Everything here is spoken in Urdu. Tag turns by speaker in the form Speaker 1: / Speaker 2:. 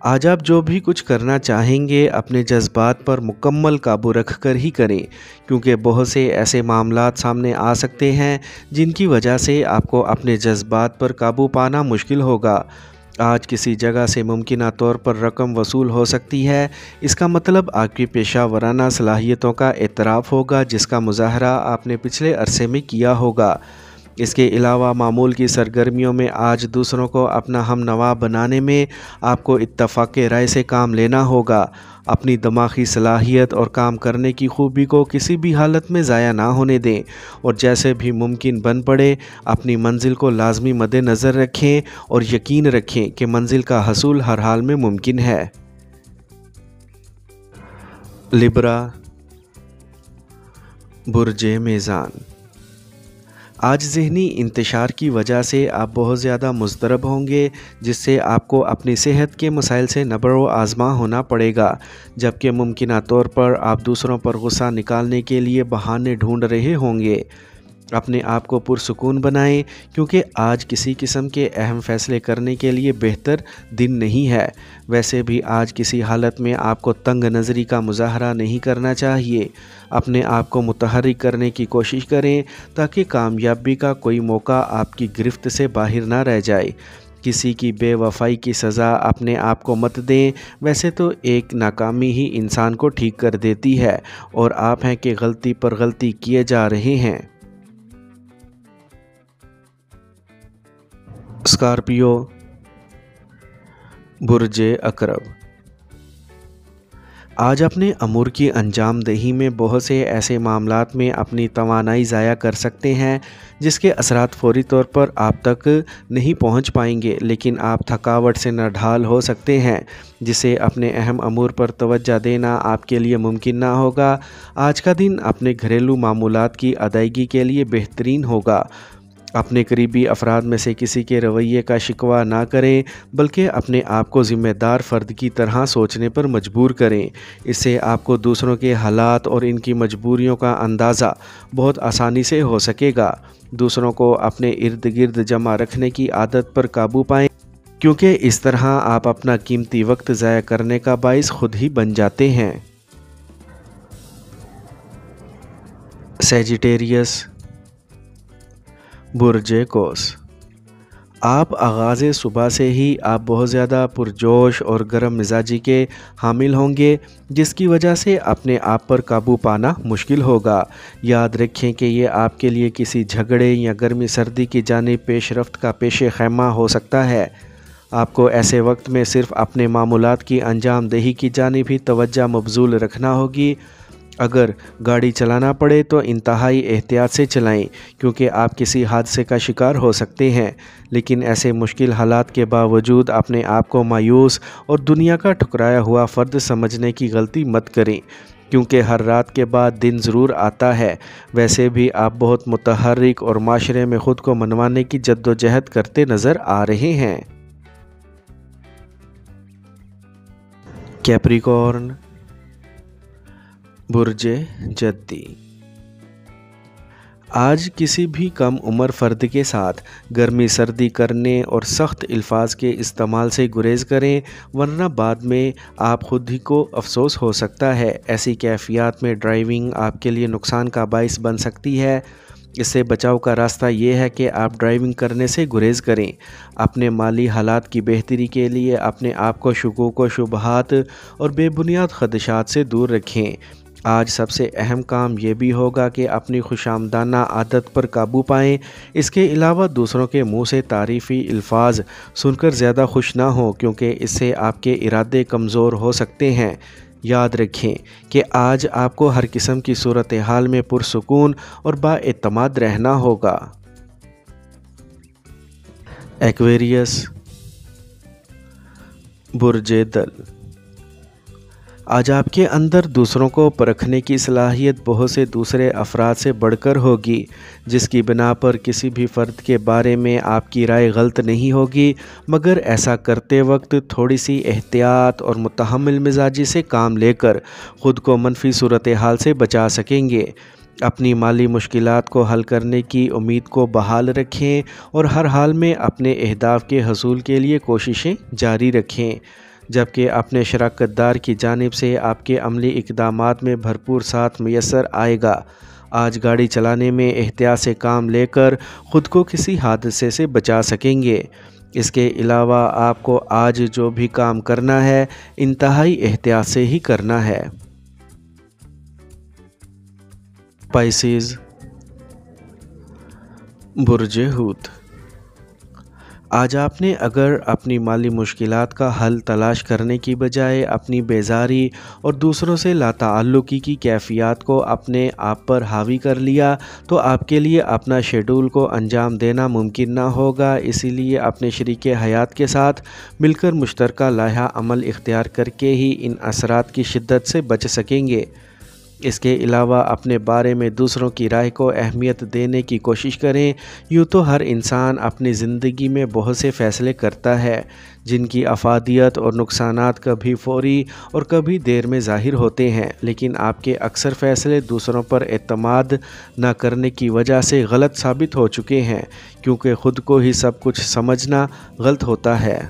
Speaker 1: آج آپ جو بھی کچھ کرنا چاہیں گے اپنے جذبات پر مکمل قابو رکھ کر ہی کریں، کیونکہ بہت سے ایسے معاملات سامنے آ سکتے ہیں جن کی وجہ سے آپ کو اپنے جذبات پر قابو پانا مشکل ہوگا۔ آج کسی جگہ سے ممکنہ طور پر رقم وصول ہو سکتی ہے، اس کا مطلب آپ کی پیشہ ورانہ صلاحیتوں کا اعتراف ہوگا جس کا مظاہرہ آپ نے پچھلے عرصے میں کیا ہوگا۔ اس کے علاوہ معمول کی سرگرمیوں میں آج دوسروں کو اپنا ہم نوا بنانے میں آپ کو اتفاق رائے سے کام لینا ہوگا۔ اپنی دماغی صلاحیت اور کام کرنے کی خوبی کو کسی بھی حالت میں ضائع نہ ہونے دیں، اور جیسے بھی ممکن بن پڑے اپنی منزل کو لازمی مد نظر رکھیں اور یقین رکھیں کہ منزل کا حصول ہر حال میں ممکن ہے۔ لبرا، برج میزان۔ آج ذہنی انتشار کی وجہ سے آپ بہت زیادہ مضطرب ہوں گے، جس سے آپ کو اپنی صحت کے مسائل سے نبرد و آزما ہونا پڑے گا، جبکہ ممکنہ طور پر آپ دوسروں پر غصہ نکالنے کے لیے بہانے ڈھونڈ رہے ہوں گے۔ اپنے آپ کو پرسکون بنائیں، کیونکہ آج کسی قسم کے اہم فیصلے کرنے کے لیے بہتر دن نہیں ہے۔ ویسے بھی آج کسی حالت میں آپ کو تنگ نظری کا مظاہرہ نہیں کرنا چاہیے۔ اپنے آپ کو متحرک کرنے کی کوشش کریں تاکہ کامیابی کا کوئی موقع آپ کی گرفت سے باہر نہ رہ جائے۔ کسی کی بے وفائی کی سزا اپنے آپ کو مت دیں، ویسے تو ایک ناکامی ہی انسان کو ٹھیک کر دیتی ہے، اور آپ ہیں کہ غلطی پر غلطی کیے جا رہے ہیں۔ اسکارپیو، برج عقرب۔ آج اپنے امور کی انجام دہی میں بہت سے ایسے معاملات میں اپنی توانائی ضائع کر سکتے ہیں جس کے اثرات فوری طور پر آپ تک نہیں پہنچ پائیں گے، لیکن آپ تھکاوٹ سے نڈھال ہو سکتے ہیں، جسے اپنے اہم امور پر توجہ دینا آپ کے لیے ممکن نہ ہوگا۔ آج کا دن اپنے گھریلو معمولات کی ادائیگی کے لیے بہترین ہوگا۔ اپنے قریبی افراد میں سے کسی کے رویے کا شکوہ نہ کریں، بلکہ اپنے آپ کو ذمہ دار فرد کی طرح سوچنے پر مجبور کریں۔ اس سے آپ کو دوسروں کے حالات اور ان کی مجبوریوں کا اندازہ بہت آسانی سے ہو سکے گا۔ دوسروں کو اپنے ارد گرد جمع رکھنے کی عادت پر قابو پائیں، کیونکہ اس طرح آپ اپنا قیمتی وقت ضائع کرنے کا باعث خود ہی بن جاتے ہیں۔ سیجیٹیریس، برج قوس۔ آپ آغاز صبح سے ہی آپ بہت زیادہ پرجوش اور گرم مزاجی کے حامل ہوں گے، جس کی وجہ سے اپنے آپ پر قابو پانا مشکل ہوگا۔ یاد رکھیں کہ یہ آپ کے لیے کسی جھگڑے یا گرمی سردی کی جانب پیش رفت کا پیش خیمہ ہو سکتا ہے۔ آپ کو ایسے وقت میں صرف اپنے معمولات کی انجام دہی کی جانب ہی توجہ مبذول رکھنا ہوگی۔ اگر گاڑی چلانا پڑے تو انتہائی احتیاط سے چلائیں، کیونکہ آپ کسی حادثے کا شکار ہو سکتے ہیں، لیکن ایسے مشکل حالات کے باوجود اپنے آپ کو مایوس اور دنیا کا ٹھکرایا ہوا فرد سمجھنے کی غلطی مت کریں، کیونکہ ہر رات کے بعد دن ضرور آتا ہے۔ ویسے بھی آپ بہت متحرک اور معاشرے میں خود کو منوانے کی جدوجہد کرتے نظر آ رہے ہیں۔ کیپریکارن، برج جدی۔ آج کسی بھی کم عمر فرد کے ساتھ گرمی سردی کرنے اور سخت الفاظ کے استعمال سے گریز کریں، ورنہ بعد میں آپ خود ہی کو افسوس ہو سکتا ہے۔ ایسی کیفیات میں ڈرائیونگ آپ کے لیے نقصان کا باعث بن سکتی ہے۔ اس سے بچاؤ کا راستہ یہ ہے کہ آپ ڈرائیونگ کرنے سے گریز کریں۔ اپنے مالی حالات کی بہتری کے لیے اپنے آپ کو شکوک و شبہات اور بے بنیاد خدشات سے دور رکھیں۔ آج سب سے اہم کام یہ بھی ہوگا کہ اپنی خوشامدانہ عادت پر قابو پائیں۔ اس کے علاوہ دوسروں کے منہ سے تعریفی الفاظ سن کر زیادہ خوش نہ ہوں، کیونکہ اس سے آپ کے ارادے کمزور ہو سکتے ہیں۔ یاد رکھیں کہ آج آپ کو ہر قسم کی صورتحال میں پرسکون اور بااعتماد رہنا ہوگا۔ ایکویریس، برج دل۔ آج آپ کے اندر دوسروں کو پرکھنے کی صلاحیت بہت سے دوسرے افراد سے بڑھ کر ہوگی، جس کی بنا پر کسی بھی فرد کے بارے میں آپ کی رائے غلط نہیں ہوگی، مگر ایسا کرتے وقت تھوڑی سی احتیاط اور متحمل مزاجی سے کام لے کر خود کو منفی صورتحال سے بچا سکیں گے۔ اپنی مالی مشکلات کو حل کرنے کی امید کو بحال رکھیں اور ہر حال میں اپنے اہداف کے حصول کے لیے کوششیں جاری رکھیں۔ جبکہ اپنے شراکت دار کی جانب سے آپ کے عملی اقدامات میں بھرپور ساتھ میسر آئے گا۔ آج گاڑی چلانے میں احتیاط سے کام لے کر خود کو کسی حادثے سے بچا سکیں گے۔ اس کے علاوہ آپ کو آج جو بھی کام کرنا ہے انتہائی احتیاط سے ہی کرنا ہے۔ پائسیز، برج حوت۔ آج آپ نے اگر اپنی مالی مشکلات کا حل تلاش کرنے کی بجائے اپنی بیزاری اور دوسروں سے لاتعلقی کی کیفیات کو اپنے آپ پر حاوی کر لیا تو آپ کے لیے اپنا شیڈول کو انجام دینا ممکن نہ ہوگا۔ اسی لیے اپنے شریک حیات کے ساتھ مل کر مشترکہ لائحہ عمل اختیار کر کے ہی ان اثرات کی شدت سے بچ سکیں گے۔ اس کے علاوہ اپنے بارے میں دوسروں کی رائے کو اہمیت دینے کی کوشش کریں۔ یوں تو ہر انسان اپنی زندگی میں بہت سے فیصلے کرتا ہے جن کی افادیت اور نقصانات کبھی فوری اور کبھی دیر میں ظاہر ہوتے ہیں، لیکن آپ کے اکثر فیصلے دوسروں پر اعتماد نہ کرنے کی وجہ سے غلط ثابت ہو چکے ہیں، کیونکہ خود کو ہی سب کچھ سمجھنا غلط ہوتا ہے۔